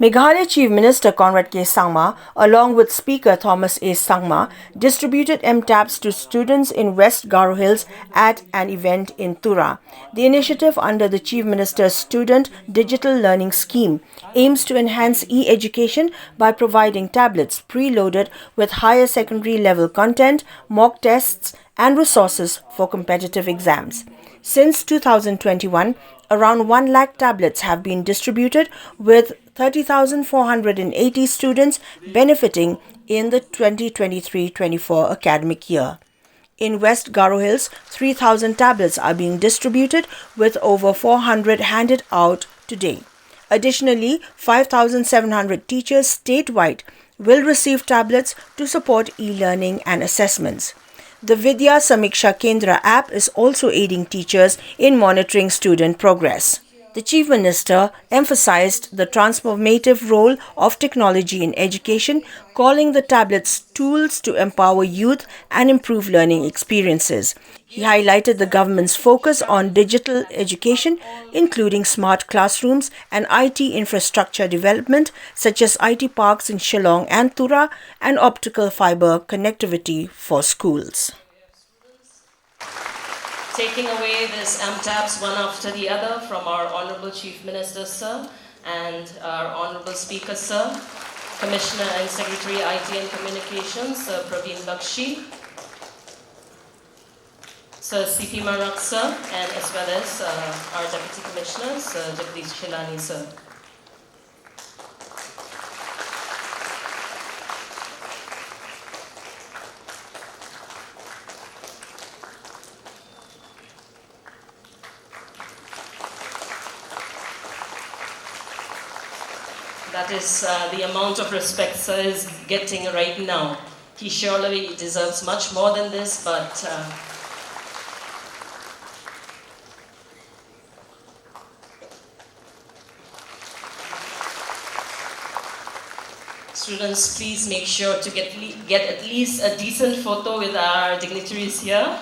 Meghalaya Chief Minister Conrad Sangma, along with Speaker Thomas A. Sangma, distributed MTAPs to students in West Garo Hills at an event in Tura. The initiative under the Chief Minister's Student Digital Learning Scheme aims to enhance e-education by providing tablets preloaded with higher secondary level content, mock tests, and resources for competitive exams. Since 2021, around 1 lakh tablets have been distributed, with 30,480 students benefiting in the 2023-24 academic year. In West Garo Hills, 3,000 tablets are being distributed, with over 400 handed out today. Additionally, 5,700 teachers statewide will receive tablets to support e-learning and assessments. The Vidya Samiksha Kendra app is also aiding teachers in monitoring student progress. The Chief Minister emphasized the transformative role of technology in education, calling the tablets tools to empower youth and improve learning experiences. He highlighted the government's focus on digital education, including smart classrooms and IT infrastructure development, such as IT parks in Shillong and Tura, and optical fiber connectivity for schools. Taking away these MTAPs one after the other from our Honorable Chief Minister, sir, and our Honorable Speaker, sir, Commissioner and Secretary IT and Communications, Sir Praveen Bakshi, Sir C.P. Marak, sir, and as well as our Deputy Commissioner, Sir Jagdish Shilani, sir. That is the amount of respect sir is getting right now. He surely deserves much more than this, but students, please make sure to get at least a decent photo with our dignitaries here.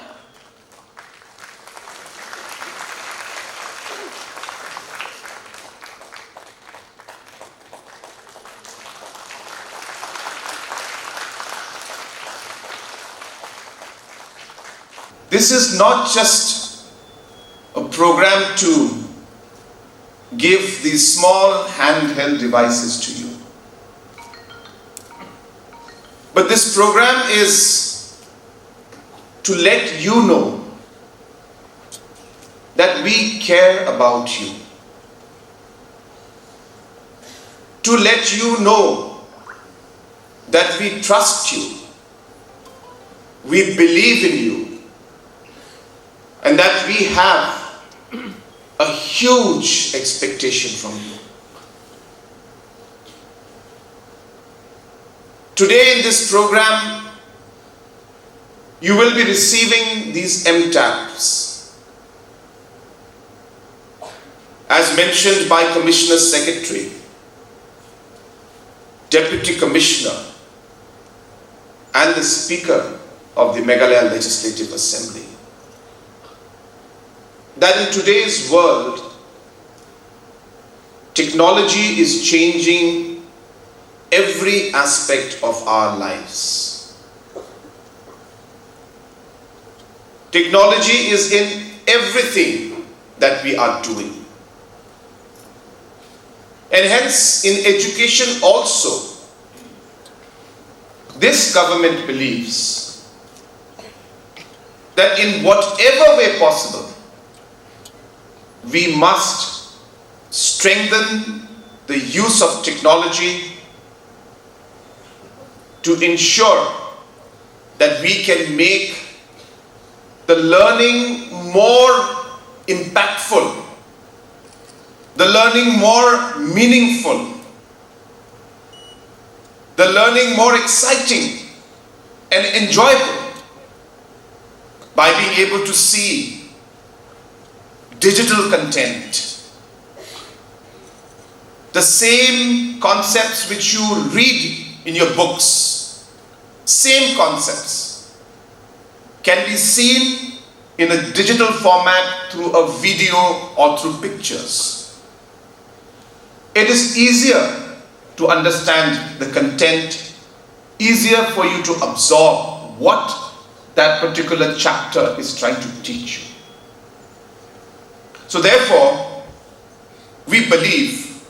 This is not just a program to give these small handheld devices to you, but this program is to let you know that we care about you, to let you know that we trust you, we believe in you, and that we have a huge expectation from you. Today in this program, you will be receiving these MTAPs. As mentioned by Commissioner Secretary, Deputy Commissioner, and the Speaker of the Meghalaya Legislative Assembly, that in today's world, technology is changing every aspect of our lives. Technology is in everything that we are doing. And hence, in education also, this government believes that in whatever way possible, we must strengthen the use of technology to ensure that we can make the learning more impactful, the learning more meaningful, the learning more exciting and enjoyable by being able to see digital content. The same concepts which you read in your books, same concepts, can be seen in a digital format through a video or through pictures. It is easier to understand the content, easier for you to absorb what that particular chapter is trying to teach you. So therefore, we believe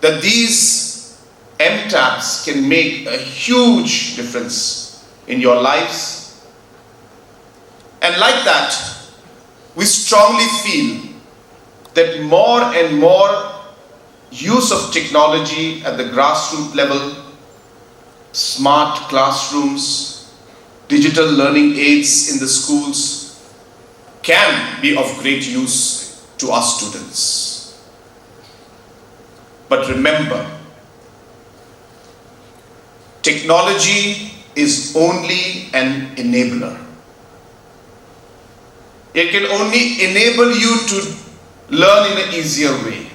that these MTAPs can make a huge difference in your lives. And like that, we strongly feel that more and more use of technology at the grassroots level, smart classrooms, digital learning aids in the schools, can be of great use to our students. But remember, technology is only an enabler. It can only enable you to learn in an easier way.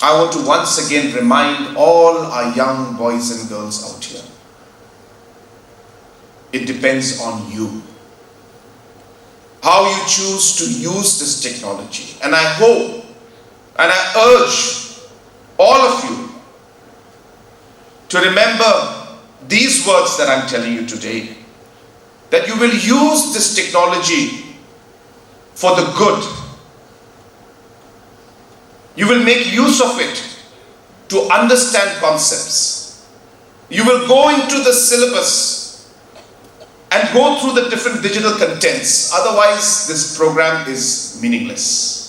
I want to once again remind all our young boys and girls out here, it depends on you, how you choose to use this technology. And I hope and I urge all of you to remember these words that I'm telling you today, that you will use this technology for the good. You will make use of it to understand concepts. You will go into the syllabus and go through the different digital contents. Otherwise, this program is meaningless.